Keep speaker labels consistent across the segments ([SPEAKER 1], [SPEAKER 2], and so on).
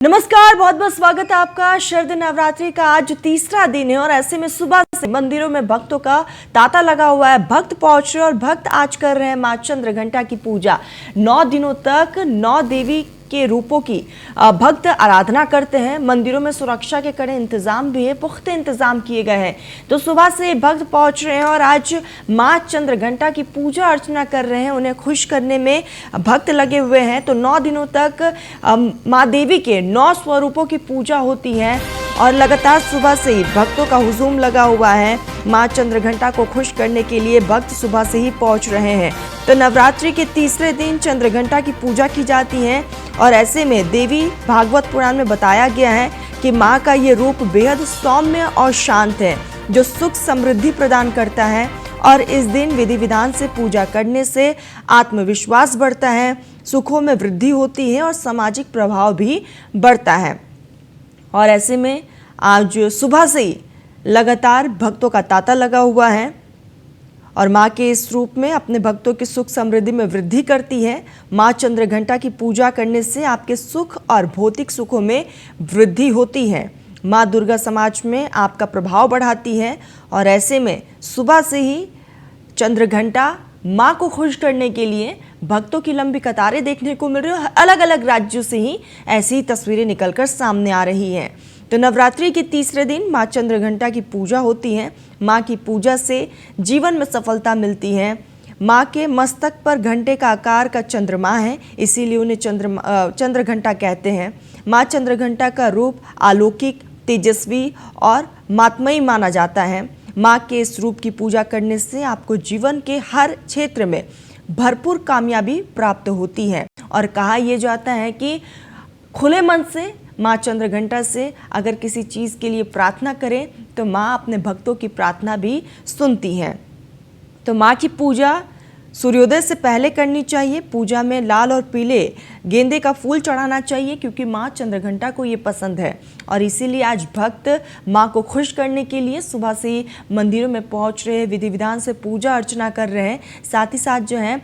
[SPEAKER 1] नमस्कार, बहुत बहुत स्वागत है आपका। शरद नवरात्रि का आज तीसरा दिन है और ऐसे में सुबह से मंदिरों में भक्तों का तांता लगा हुआ है। भक्त पहुंच रहे और भक्त आज कर रहे हैं मां चंद्रघंटा की पूजा। 9 दिनों तक 9 देवी के रूपों की भक्त आराधना करते हैं। मंदिरों में सुरक्षा के कड़े इंतजाम भी है, पुख्ते इंतजाम किए गए हैं। तो सुबह से भक्त पहुंच रहे हैं और आज मां चंद्रघंटा की पूजा अर्चना कर रहे हैं। उन्हें खुश करने में भक्त लगे हुए हैं। तो 9 दिनों तक मां देवी के 9 स्वरूपों की पूजा होती है और लगातार सुबह से ही भक्तों का हुजूम लगा हुआ है। मां चंद्रघंटा को खुश करने के लिए भक्त सुबह से ही पहुंच रहे हैं। तो नवरात्रि के तीसरे दिन चंद्रघंटा की पूजा की जाती है और ऐसे में देवी भागवत पुराण में बताया गया है कि मां का ये रूप बेहद सौम्य और शांत है, जो सुख समृद्धि प्रदान करता है। और इस दिन विधि विधान से पूजा करने से आत्मविश्वास बढ़ता है, सुखों में वृद्धि होती है और सामाजिक प्रभाव भी बढ़ता है। और ऐसे में आज सुबह से ही लगातार भक्तों का तांता लगा हुआ है और मां के इस रूप में अपने भक्तों की सुख समृद्धि में वृद्धि करती है। मां चंद्रघंटा की पूजा करने से आपके सुख और भौतिक सुखों में वृद्धि होती है। मां दुर्गा समाज में आपका प्रभाव बढ़ाती है और ऐसे में सुबह से ही चंद्रघंटा मां को खुश करने के लिए भक्तों की लंबी कतारें देखने को मिल रही है। अलग अलग राज्यों से ही ऐसी तस्वीरें निकलकर सामने आ रही हैं। तो नवरात्रि के तीसरे दिन मां चंद्रघंटा की पूजा होती है। मां की पूजा से जीवन में सफलता मिलती है। मां के मस्तक पर घंटे का आकार का चंद्रमा है, इसीलिए उन्हें चंद्रघंटा कहते हैं। मां चंद्रघंटा का रूप अलौकिक, तेजस्वी और मातमयी माना जाता है। मां के इस रूप की पूजा करने से आपको जीवन के हर क्षेत्र में भरपूर कामयाबी प्राप्त होती है। और कहा यह जाता है कि खुले मन से मां चंद्रघंटा से अगर किसी चीज़ के लिए प्रार्थना करें तो मां अपने भक्तों की प्रार्थना भी सुनती हैं। तो मां की पूजा सूर्योदय से पहले करनी चाहिए। पूजा में लाल और पीले गेंदे का फूल चढ़ाना चाहिए, क्योंकि मां चंद्रघंटा को ये पसंद है। और इसीलिए आज भक्त मां को खुश करने के लिए सुबह से ही मंदिरों में पहुंच रहे हैं, विधि विधान से पूजा अर्चना कर रहे हैं। साथ ही साथ जो है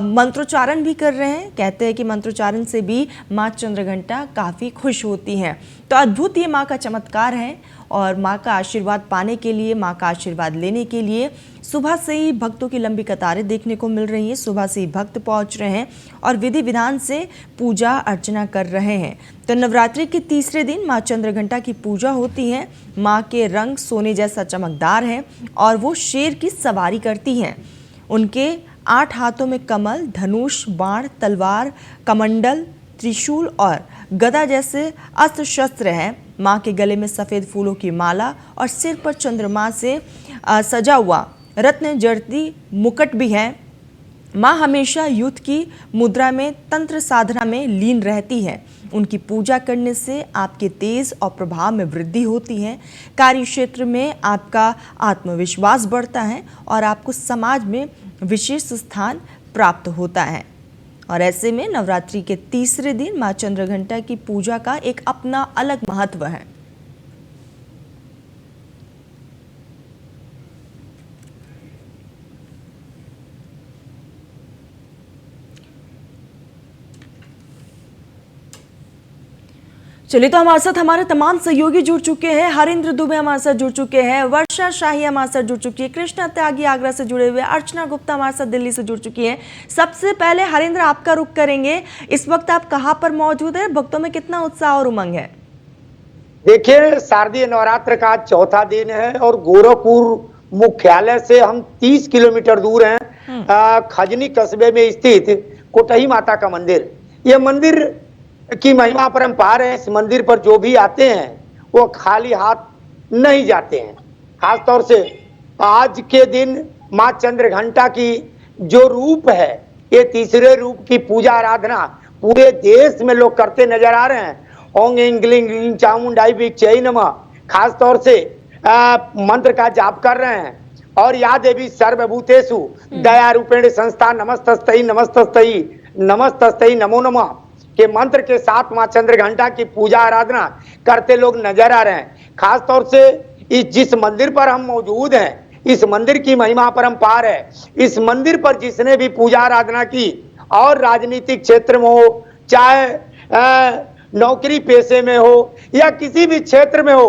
[SPEAKER 1] मंत्रोच्चारण भी कर रहे हैं। कहते हैं कि मंत्रोच्चारण से भी मां चंद्रघंटा काफ़ी खुश होती हैं। तो अद्भुत ये मां का चमत्कार है और मां का आशीर्वाद पाने के लिए, मां का आशीर्वाद लेने के लिए सुबह से ही भक्तों की लंबी कतारें देखने को मिल रही हैं। सुबह से ही भक्त पहुंच रहे हैं और विधि विधान से पूजा अर्चना कर रहे हैं। तो नवरात्रि के तीसरे दिन मां चंद्रघंटा की पूजा होती है। मां के रंग सोने जैसा चमकदार है और वो शेर की सवारी करती हैं। उनके 8 हाथों में कमल, धनुष, बाण, तलवार, कमंडल, त्रिशूल और गदा जैसे अस्त्र शस्त्र हैं। मां के गले में सफ़ेद फूलों की माला और सिर पर चंद्रमा से सजा हुआ रत्न जड़ती मुकुट भी है। मां हमेशा युद्ध की मुद्रा में, तंत्र साधना में लीन रहती है। उनकी पूजा करने से आपके तेज और प्रभाव में वृद्धि होती है। कार्य क्षेत्र में आपका आत्मविश्वास बढ़ता है और आपको समाज में विशेष स्थान प्राप्त होता है। और ऐसे में नवरात्रि के तीसरे दिन मां चंद्रघंटा की पूजा का एक अपना अलग महत्व है। चलिए, तो हमारे साथ हमारे तमाम सहयोगी जुड़ चुके हैं। हरिंद्र दुबे हमारे साथ जुड़ चुके हैं, वर्षा शाही हमारे साथ जुड़ चुकी है, कृष्णा त्यागी आगरा से जुड़े हुए, अर्चना गुप्ता हमारे साथ दिल्ली से जुड़ चुकी हैं। सबसे पहले हरिंद्र, आपका रुख करेंगे। इस वक्त आप कहाँ पर मौजूद है? भक्तों में कितना उत्साह और उमंग है?
[SPEAKER 2] देखिए, शारदीय नवरात्र का चौथा दिन है और गोरखपुर मुख्यालय से हम 30 किलोमीटर दूर हैं। खजनी कस्बे में स्थित कोटही माता का मंदिर, यह मंदिर की महिमा अपरंपार है। इस मंदिर पर जो भी आते हैं वो खाली हाथ नहीं जाते हैं। खासतौर से आज के दिन मां चंद्रघंटा की जो रूप है, ये तीसरे रूप की पूजा आराधना पूरे देश में लोग करते नजर आ रहे हैं। ओंग इंग्लिंग चामुंडाई बिक्षई नमः खासतौर से मंत्र का जाप कर रहे हैं। और या देवी सर्वभूतेषु दया रूपेण संस्था नमस्तस्तई नमस्तस्तई नमस्तस्तई नमो नमः के मंत्र के साथ मां चंद्रघंटा की पूजा आराधना करते लोग नजर आ रहे हैं। खास तौर से इस जिस मंदिर पर हम मौजूद हैं, इस मंदिर की महिमा परंपार है। इस मंदिर पर जिसने भी पूजा आराधना की और राजनीतिक क्षेत्र में हो, चाहे नौकरी पेशे में हो या किसी भी क्षेत्र में हो,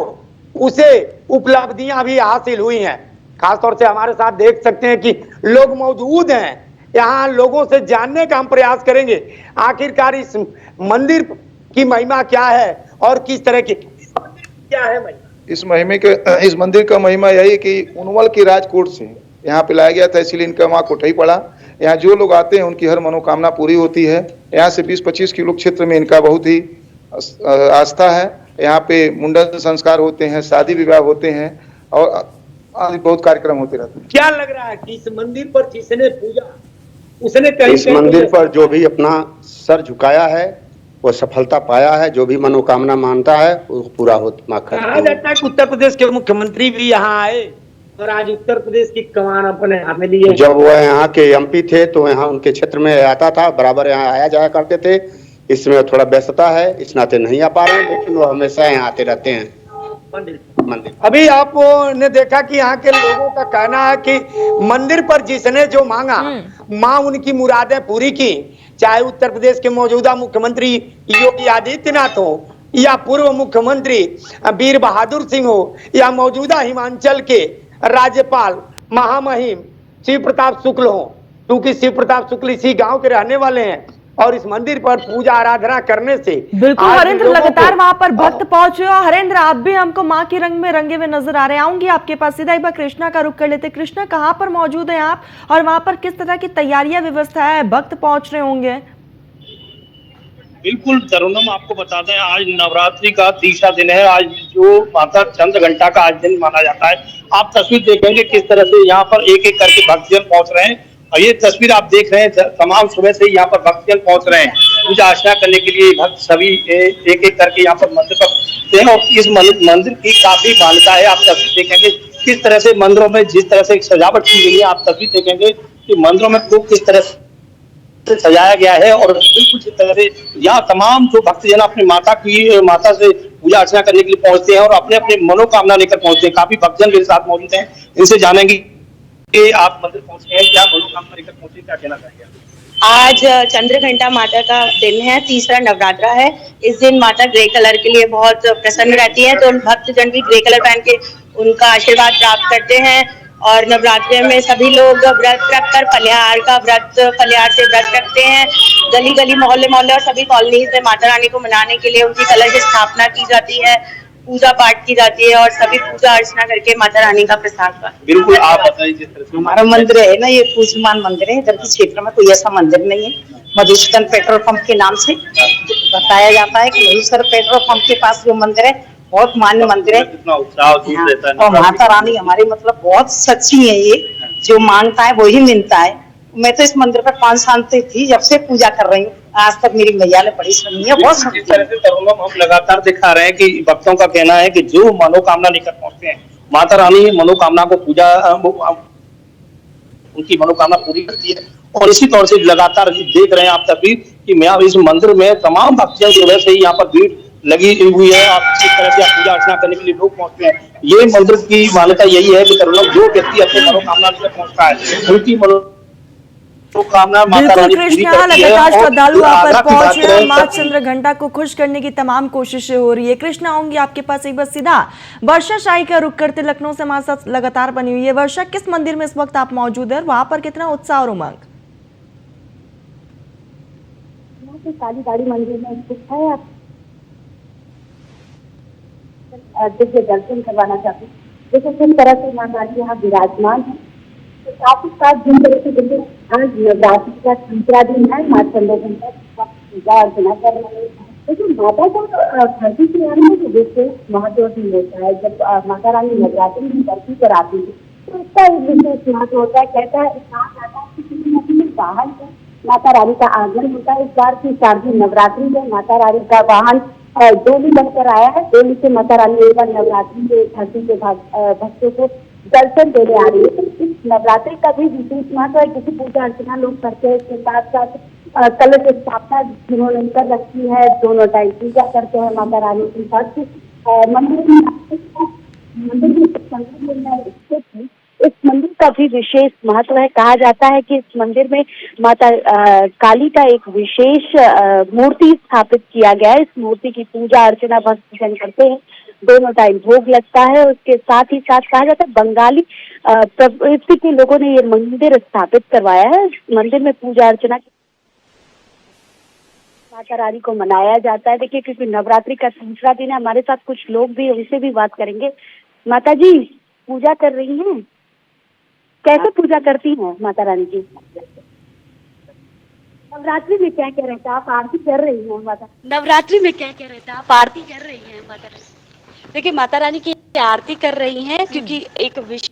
[SPEAKER 2] उसे उपलब्धियां भी हासिल हुई हैं। खासतौर से हमारे साथ देख सकते हैं कि लोग मौजूद हैं। यहाँ लोगों से जानने का हम प्रयास करेंगे आखिरकार इस मंदिर की महिमा क्या है और किस तरह की क्या है महिमा।
[SPEAKER 3] इस मंदिर का महिमा यही है कि उनवल की राजकोट से यहाँ पे लाया गया था, इसीलिए इनका वहाँ कोठई पड़ा। यहाँ जो लोग आते हैं उनकी हर मनोकामना पूरी होती है। यहाँ से 20-25 किलो क्षेत्र में इनका बहुत ही आस्था है। यहाँ पे मुंडन संस्कार होते हैं, शादी विवाह होते हैं और आदि बहुत कार्यक्रम होते रहते हैं।
[SPEAKER 2] क्या लग रहा है कि इस मंदिर पर जिसने पूजा उसने कहीं
[SPEAKER 4] इस मंदिर पर जो भी अपना सर झुकाया है वो सफलता पाया है, जो भी मनोकामना मानता है वो पूरा होता
[SPEAKER 2] कहा जाता है कि उत्तर प्रदेश के मुख्यमंत्री भी यहाँ आए और आज उत्तर प्रदेश की कमान अपने हाथ में लिए।
[SPEAKER 4] जब वह यहाँ के एमपी थे तो यहाँ उनके क्षेत्र में आता था, बराबर यहाँ आया जाया करते थे। इसमें थोड़ा व्यस्तता है, इस नाते नहीं आ पा रहे हैं, लेकिन वो हमेशा यहाँ आते रहते हैं मंदिर।
[SPEAKER 2] अभी आपने देखा कि यहाँ के लोगों का कहना है कि मंदिर पर जिसने जो मांगा माँ उनकी मुरादें पूरी की, चाहे उत्तर प्रदेश के मौजूदा मुख्यमंत्री योगी आदित्यनाथ हो या पूर्व मुख्यमंत्री वीर बहादुर सिंह हो या मौजूदा हिमाचल के राज्यपाल महामहिम शिव प्रताप शुक्ल हो, क्योंकि शिव प्रताप शुक्ल इसी गांव के रहने वाले हैं और इस मंदिर पर पूजा आराधना करने से
[SPEAKER 1] बिल्कुल हरेंद्र लगातार वहां पर भक्त पहुंचे। और हरेंद्र, आप भी हमको माँ के रंग में रंगे हुए नजर आ रहे हैं। आऊंगी आपके पास, सीधा एक बार कृष्णा का रुख कर लेते। कृष्णा, कहाँ पर मौजूद है आप और वहां पर किस तरह की तैयारियां व्यवस्था है, भक्त पहुंच रहे होंगे?
[SPEAKER 5] बिल्कुल तरुणम, आपको बता दें आज नवरात्रि का तीसरा दिन है। आज जो माता चंद्र घंटा का आज दिन माना जाता है। आप तस्वीर देखेंगे किस तरह से यहाँ पर एक एक करके भक्तजन पहुंच रहे हैं और ये तस्वीर आप देख रहे हैं तमाम सुबह से यहाँ पर भक्तजन पहुंच रहे हैं पूजा अर्चना करने के लिए। भक्त सभी एक एक करके यहाँ पर मंदिर पर हैं और इस मंदिर की काफी मान्यता है। आप तस्वीर देखेंगे किस तरह से मंदिरों में जिस तरह से सजावट की गई है। आप तस्वीर देखेंगे कि मंदिरों में खूब किस तरह से सजाया गया है और बिल्कुल जिस तरह से यहाँ तमाम जो भक्तजन अपनी माता से पूजा अर्चना करने के लिए पहुंचते हैं और अपने अपने मनोकामना लेकर पहुंचते हैं। काफी भक्तजन मेरे साथ मौजूद हैं, इनसे जानेंगे कि आप मंदिर पहुंचे हैं, क्या मनोकामना लेकर पहुंचे, क्या कहना चाहिए?
[SPEAKER 6] आज चंद्र घंटा माता का दिन है, तीसरा नवरात्रा है। इस दिन माता ग्रे कलर के लिए बहुत प्रसन्न रहती है, तो भक्तजन भी ग्रे कलर पहन के उनका आशीर्वाद प्राप्त करते हैं। और नवरात्रि में सभी लोग व्रत रखकर फलिहार से व्रत रखते हैं। गली गली मोहल्ले मोहल्ले और सभी कॉलोनीज में माता रानी को मनाने के लिए उनकी कलश स्थापना की जाती है, पूजा पाठ की जाती है और सभी पूजा अर्चना करके माता रानी का प्रसाद पाते।
[SPEAKER 5] बिल्कुल, आप बताइए जिस तरह से
[SPEAKER 6] हमारा मंदिर है ना, ये पूजमान मंदिर है। इधर के क्षेत्र में कोई ऐसा मंदिर नहीं है। मधुसूदन पेट्रोल पंप के नाम से बताया जाता है कि मधुसूदन पेट्रोल पंप के पास जो मंदिर है बहुत मान्य मंदिर है।
[SPEAKER 5] कितना उत्साह रहता है
[SPEAKER 6] और माता रानी हमारी मतलब बहुत सच्ची है। ये जो मांगता है वही मिलता है। मैं तो इस मंदिर पर 5 साल से थी, जब से पूजा कर रही हूँ, आज तक मेरी मैया ने बड़ी सुनी है। बहुत
[SPEAKER 5] जिस तरह से तरुणम हम लगातार दिखा रहे हैं कि भक्तों का कहना है कि जो मनोकामना लेकर पहुंचते हैं माता रानी मनोकामना को उनकी मनोकामना पूरी करती है। और इसी तौर से लगातार देख रहे हैं आप तभी कि मैं इस मंदिर में तमाम भक्तजन जो है से यहाँ पर भीड़ लगी हुई है। आप इस तरह से पूजा अर्चना करने के लिए लोग पहुंचते हैं। ये मंदिर की मान्यता यही है कि तरुणम जो व्यक्ति अपने मनोकामना लेकर पहुंचता है उनकी मनोकामना माता रानी पूरी करती है।
[SPEAKER 1] लगातार श्रद्धालु वहां पर पहुंच रहे हैं। मां चंद्र घंटा को खुश करने की तमाम कोशिशें हो रही है। कृष्णा, आऊंगी आपके पास एक बार सीधा। वर्षा शाही का रुख करते लखनऊ से हमारे साथ लगातार बनी हुई है। वर्षा, किस मंदिर में इस वक्त आप मौजूद है और वहां पर कितना उत्साह और उमंग?
[SPEAKER 7] काली गाड़ी मंदिर में स्थित है। आप दिव्य दर्शन करवाना चाहते हैं, देखो किस तरह से मां काली यहाँ विराजमान है। तो साथ ही साथ जिन तरह से देखिए आज नवरात्रि का तीसरा दिन है, मां चंद्र घंटा पूजा अर्चना कर रहे हैं। लेकिन माता का धरती के बारे में जो विशेष महत्व भी होता है। जब माता रानी नवरात्रि में धरती पर आती है तो उसका एक विशेष महत्व होता है। कहता है किसी न किसी वाहन से माता रानी का आगमन होता है। इस बार की शारदीय नवरात्रि में माता रानी का वाहन डोली बनकर आया है। डोली से माता रानी एक बार नवरात्रि में धरती के भक्तों को दर्शन देने आ रही है। तो इस नवरात्रि का भी विशेष महत्व है। किसी पूजा अर्चना लोग करते हैं, इसके साथ साथ कलश स्थापना जिन्होंने कर रखी है, दोनों टाइम पूजा करते हैं माता रानी की। मंदिर में स्थित इस मंदिर का भी विशेष महत्व है। कहा जाता है कि इस मंदिर में माता काली का एक विशेष मूर्ति स्थापित किया गया है। इस मूर्ति की पूजा अर्चना भक्तजन करते हैं, दोनों टाइम भोग लगता है। उसके साथ ही साथ कहा जाता है बंगाली प्रवृत्ति के लोगों ने ये मंदिर स्थापित करवाया है। मंदिर में पूजा अर्चना माता रानी को मनाया जाता है। देखिए, क्योंकि नवरात्रि का तीसरा दिन है, हमारे साथ कुछ लोग भी, उनसे भी बात करेंगे। माता जी पूजा कर रही हैं, कैसे पूजा करती हैं माता रानी की? नवरात्रि में क्या क्या रहता है? आप आरती कर रही हैं माता?
[SPEAKER 8] नवरात्रि में क्या क्या रहता है? आप आरती कर रही हैं माता रानी? देखिए, माता रानी की आरती कर रही हैं क्योंकि एक विशेष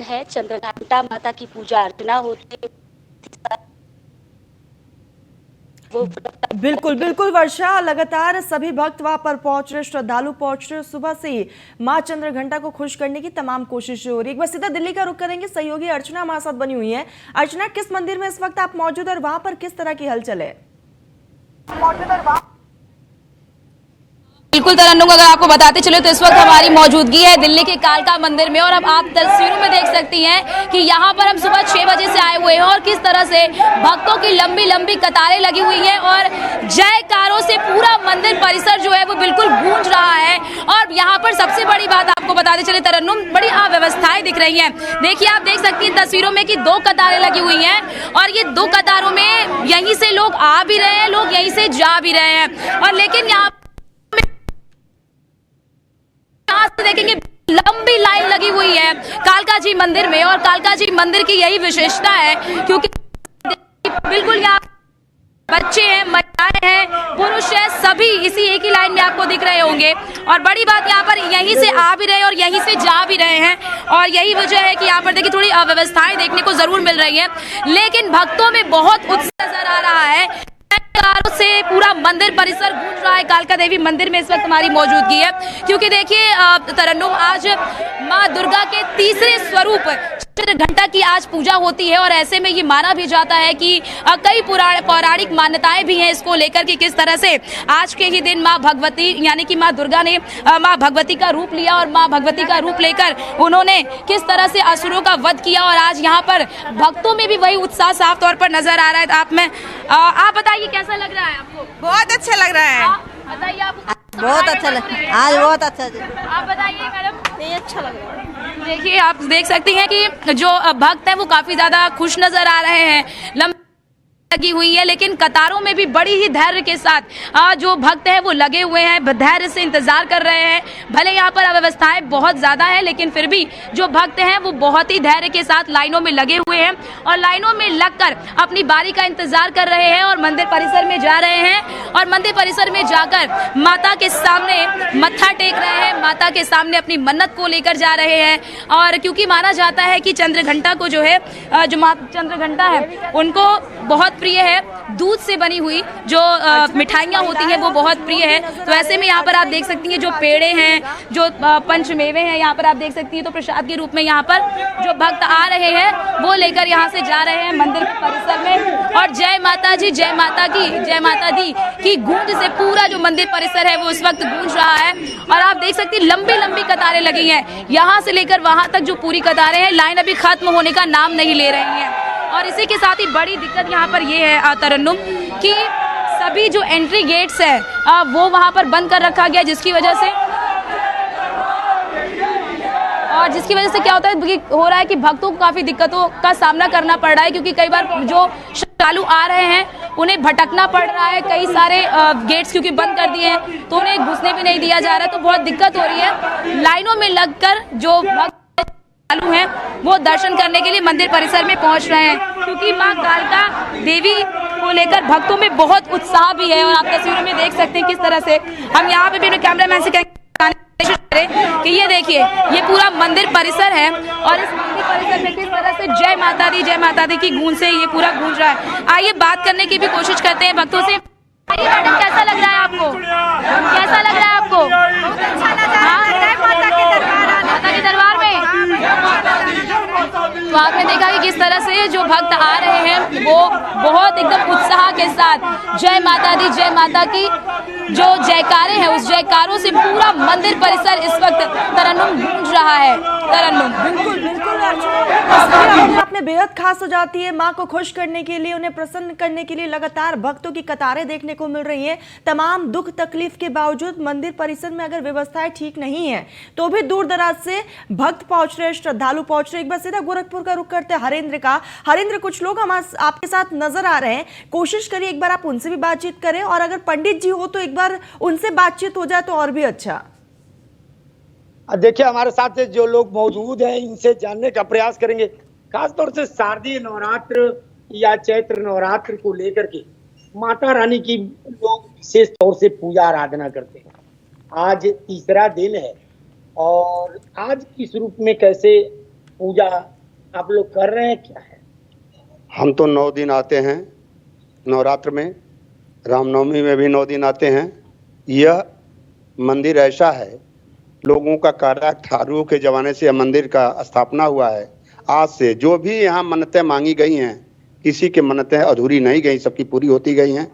[SPEAKER 8] है, चंद्रघंटा माता की पूजा अर्चना होती है।
[SPEAKER 1] बिल्कुल बिल्कुल वर्षा, लगातार सभी भक्त वहां पर पहुंच रहे, श्रद्धालु पहुंच रहे। सुबह से ही मां चंद्रघंटा को खुश करने की तमाम कोशिशें हो रही है। एक बार सीधा दिल्ली का रुख करेंगे, सहयोगी अर्चना हमारे साथ बनी हुई है। अर्चना, किस मंदिर में इस वक्त आप मौजूद और वहां पर किस तरह की हलचल है?
[SPEAKER 9] बिल्कुल तरन्नुम, अगर आपको बताते चले तो इस वक्त हमारी मौजूदगी है दिल्ली के कालका मंदिर में और अब आप तस्वीरों में देख सकती हैं कि यहाँ पर हम सुबह 6 बजे से आए हुए हैं और किस तरह से भक्तों की लंबी लंबी कतारें लगी हुई हैं और जयकारों से पूरा मंदिर परिसर जो है वो बिल्कुल गूंज रहा है। और यहाँ पर सबसे बड़ी बात आपको बताते चले तरन्नुम, बड़ी अव्यवस्थाएं दिख रही हैं। देखिए, आप देख सकती हैं तस्वीरों में कि 2 कतारें लगी हुई हैं और ये 2 कतारों में यहीं से लोग आ भी रहे हैं, लोग यहीं से जा भी रहे हैं। और लेकिन यहाँ से देखेंगे लंबी लाइन लगी हुई है कालका जी मंदिर में और कालका जी मंदिर की यही विशेषता है क्योंकि बिल्कुल यहाँ बच्चे हैं, महिलाएं हैं, पुरुष हैं, सभी इसी एक ही लाइन में आपको दिख रहे होंगे। और बड़ी बात यहाँ पर यहीं से आ भी रहे हैं और यहीं से जा भी रहे हैं और यही वजह है कि यहाँ पर देखिए थोड़ी अव्यवस्थाएं देखने को जरूर मिल रही है, लेकिन भक्तों में बहुत उत्साह नजर आ रहा है। कारों से पूरा मंदिर परिसर गूंज रहा है। कालका देवी मंदिर में इस वक्त हमारी मौजूदगी है क्योंकि देखिए तरन्नुम, आज माँ दुर्गा के तीसरे स्वरूप चंद्रघंटा की आज पूजा होती है और ऐसे में ये माना भी जाता है कि कई पौराणिक मान्यताएं भी हैं इसको लेकर कि किस तरह से आज के ही दिन माँ भगवती यानी कि माँ दुर्गा ने माँ भगवती का रूप लिया और माँ भगवती का रूप लेकर उन्होंने किस तरह से असुरों का वध किया और आज यहाँ पर भक्तों में भी वही उत्साह साफ तौर पर नजर आ रहा है। आप बताइए कैसा लग रहा है आपको?
[SPEAKER 10] बहुत अच्छा लग रहा है।
[SPEAKER 9] बताइए आपको?
[SPEAKER 10] बहुत अच्छा लग रहा है आज, बहुत अच्छा।
[SPEAKER 9] आप बताइए मैडम?
[SPEAKER 10] नहीं, अच्छा लग रहा है।
[SPEAKER 9] देखिए, आप देख सकती हैं कि जो भक्त हैं वो काफी ज्यादा खुश नजर आ रहे हैं, लंबी लगी हुई है, लेकिन कतारों में भी बड़ी ही धैर्य के साथ जो भक्त है वो लगे हुए हैं, धैर्य से इंतजार कर रहे हैं। भले यहाँ पर अव्यवस्थाएं बहुत ज्यादा है लेकिन फिर भी जो भक्त हैं वो बहुत ही धैर्य के साथ लाइनों में लगे हुए हैं और लाइनों में लगकर अपनी बारी का इंतजार कर रहे हैं और मंदिर परिसर में जा रहे हैं और मंदिर परिसर में जाकर माता के सामने मत्था टेक रहे हैं, माता के सामने अपनी मन्नत को लेकर जा रहे हैं। और क्योंकि माना जाता है कि चंद्रघंटा को जो है जो माँ चंद्रघंटा है उनको बहुत प्रिय है, दूध से बनी हुई जो मिठाइयाँ होती हैं वो बहुत प्रिय है। तो ऐसे में यहाँ पर आप देख सकती हैं जो पेड़े हैं, जो पंचमेवे हैं, यहाँ पर आप देख सकती हैं तो प्रसाद के रूप में यहाँ पर जो भक्त आ रहे हैं वो लेकर यहाँ से जा रहे हैं मंदिर परिसर में। और जय माता जी, जय माता की, जय माता दी की गूंज से पूरा जो मंदिर परिसर है वो उस वक्त गूंज रहा है। और आप देख सकती हैं लंबी लंबी कतारें लगी हैं, यहाँ से लेकर वहां तक जो पूरी कतारें हैं, लाइन अभी खत्म होने का नाम नहीं ले रही हैं। और इसी के साथ ही बड़ी दिक्कत यहाँ पर ये है तरन्नुम कि सभी जो एंट्री गेट्स है वो वहाँ पर बंद कर रखा गया, जिसकी वजह से क्या होता है हो रहा है कि भक्तों को काफी दिक्कतों का सामना करना पड़ रहा है क्योंकि कई बार जो श्रद्धालु आ रहे हैं उन्हें भटकना पड़ रहा है। कई सारे गेट्स क्योंकि बंद कर दिए हैं तो उन्हें घुसने भी नहीं दिया जा रहा है, तो बहुत दिक्कत हो रही है। लाइनों में लगकर जो भक्त चालू हैं वो दर्शन करने के लिए मंदिर परिसर में पहुंच रहे हैं क्योंकि मां कालका देवी को लेकर भक्तों में बहुत उत्साह भी है। और आप तस्वीरों में देख सकते हैं किस तरह से हम यहाँ पे भी अपने कैमरामैन से कि ये देखिए ये पूरा मंदिर परिसर है और इस मंदिर परिसर में किस तरह से जय माता दी की गूंज से ये पूरा गूंज रहा है। आइए बात करने की भी कोशिश करते हैं भक्तों से। मैडम, कैसा लग रहा है आपको? कैसा लग रहा है आपको?
[SPEAKER 10] बहुत अच्छा लग रहा है माता के दरबार में।
[SPEAKER 9] तो आपने देखा कि किस तरह से जो भक्त आ रहे हैं वो बहुत एकदम उत्साह के साथ जय माता दी जय माता की जो जयकारे हैं उस जयकारों से पूरा मंदिर परिसर इस वक्त तरन्नुम गूंज रहा है। तरन्नुम
[SPEAKER 1] बिल्कुल बिल्कुल तस्वीर अपने आप में बेहद खास हो जाती है। माँ को खुश करने के लिए, उन्हें प्रसन्न करने के लिए लगातार भक्तों की कतारें देखने को मिल रही हैं। तमाम दुख तकलीफ के बावजूद मंदिर परिसर में अगर व्यवस्थाएं ठीक नहीं है तो भी दूर दराज से भक्त पहुंच रहे, श्रद्धालु पहुंच रहे। एक बार सीधा गोरखपुर का रुख करते हैं हरेंद्र का। हरेंद्र, कुछ लोग हम आपके साथ नजर आ रहे हैं, कोशिश करिए एक बार आप उनसे भी बातचीत करें, और अगर पंडित जी हो तो एक बार उनसे बातचीत हो जाए तो और भी अच्छा।
[SPEAKER 2] देखिए, हमारे साथ जो लोग मौजूद हैं इनसे जानने का प्रयास करेंगे, खासतौर से शारदीय नवरात्र या चैत्र नवरात्र को लेकर के माता रानी की लोग विशेष तौर से पूजा आराधना करते हैं। आज तीसरा दिन है और आज किस रूप में कैसे पूजा आप लोग कर रहे हैं, क्या है?
[SPEAKER 4] हम तो 9 दिन आते हैं नवरात्र में, रामनवमी में भी 9 दिन आते हैं। यह मंदिर ऐसा है, लोगों का कार्य ठाकुरों के जमाने से यह मंदिर का स्थापना हुआ है। आज से जो भी यहाँ मन्नतें मांगी गई हैं, किसी की मन्नतें अधूरी नहीं गई, सबकी पूरी होती गई हैं।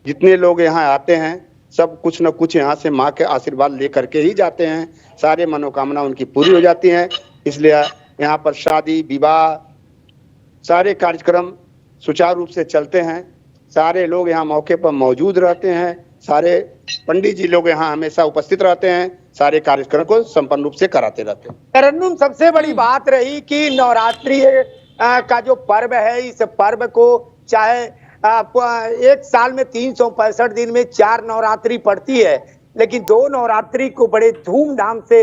[SPEAKER 4] जितने लोग यहाँ आते हैं सब कुछ न कुछ यहाँ से माँ के आशीर्वाद ले करके ही जाते हैं। सारे मनोकामना उनकी पूरी हो जाती हैं। इसलिए यहाँ पर शादी विवाह सारे कार्यक्रम सुचारू रूप से चलते हैं। सारे लोग यहाँ मौके पर मौजूद रहते हैं। सारे पंडित जी लोग यहाँ हमेशा उपस्थित रहते हैं। सारे कार्यक्रम को संपन्न रूप से कराते रहते हैं।
[SPEAKER 2] तरन्नुम, सबसे बड़ी बात रही कि नवरात्रि का जो पर्व है, इस पर्व को चाहे एक साल में 365 दिन में 4 नवरात्रि पड़ती है, लेकिन 2 नवरात्रि को बड़े धूमधाम से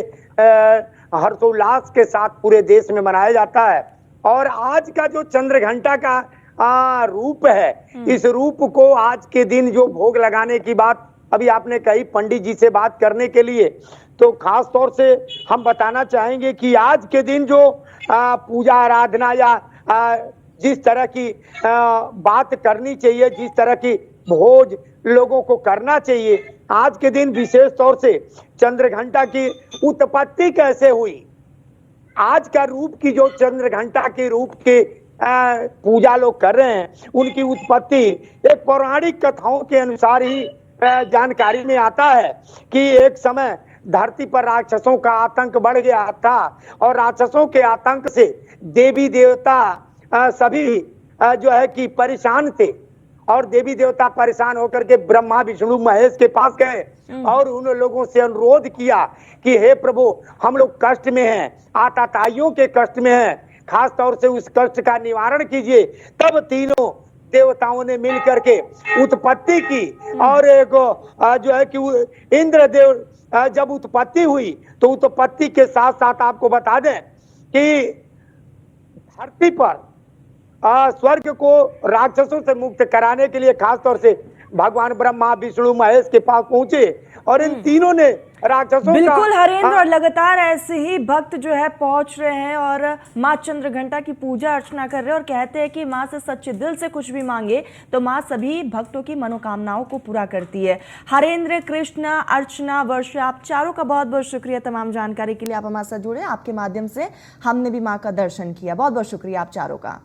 [SPEAKER 2] हर्षोल्लास के साथ पूरे देश में मनाया जाता है। और आज का जो चंद्रघंटा का रूप है, इस रूप को आज के दिन जो भोग लगाने की बात अभी आपने कही पंडित जी से बात करने के लिए, तो खास तौर से हम बताना चाहेंगे कि आज के दिन जो पूजा आराधना या जिस तरह की बात करनी चाहिए, जिस तरह की भोज लोगों को करना चाहिए, आज के दिन विशेष तौर से चंद्रघंटा की उत्पत्ति कैसे हुई, आज का रूप की जो चंद्रघंटा के रूप के पूजा लोग कर रहे हैं, उनकी उत्पत्ति एक पौराणिक कथाओं के अनुसार ही जानकारी में आता है कि एक समय धरती पर राक्षसों का आतंक बढ़ गया था और राक्षसों के आतंक से देवी देवता सभी जो है कि परेशान थे। और देवी देवता परेशान होकर के ब्रह्मा विष्णु महेश के पास गए और उन लोगों से अनुरोध किया कि हे प्रभु, हम लोग कष्ट में हैं, आतताइयों के कष्ट में हैं, खास तौर से उस कष्ट का निवारण कीजिए। तब तीनों देवताओं ने मिल करके उत्पत्ति की और एक जो है कि इंद्र देव जब उत्पत्ति हुई तो उत्पत्ति के साथ साथ आपको बता दें कि धरती पर स्वर्ग को राक्षसों से मुक्त कराने के लिए खास तौर से भगवान ब्रह्मा विष्णु महेश के पास पहुंचे और इन तीनों ने राक्षसों
[SPEAKER 1] बिल्कुल हरेंद्र, और लगातार ऐसे ही भक्त जो है पहुंच रहे हैं और माँ चंद्रघंटा की पूजा अर्चना कर रहे हैं और कहते हैं कि माँ से सच्चे दिल से कुछ भी मांगे तो माँ सभी भक्तों की मनोकामनाओं को पूरा करती है। हरेंद्र, कृष्णा, अर्चना, वर्षा, आप चारों का बहुत बहुत शुक्रिया तमाम जानकारी के लिए। आप हमारे साथ जुड़े, आपके माध्यम से हमने भी माँ का दर्शन किया। बहुत बहुत शुक्रिया आप चारों का।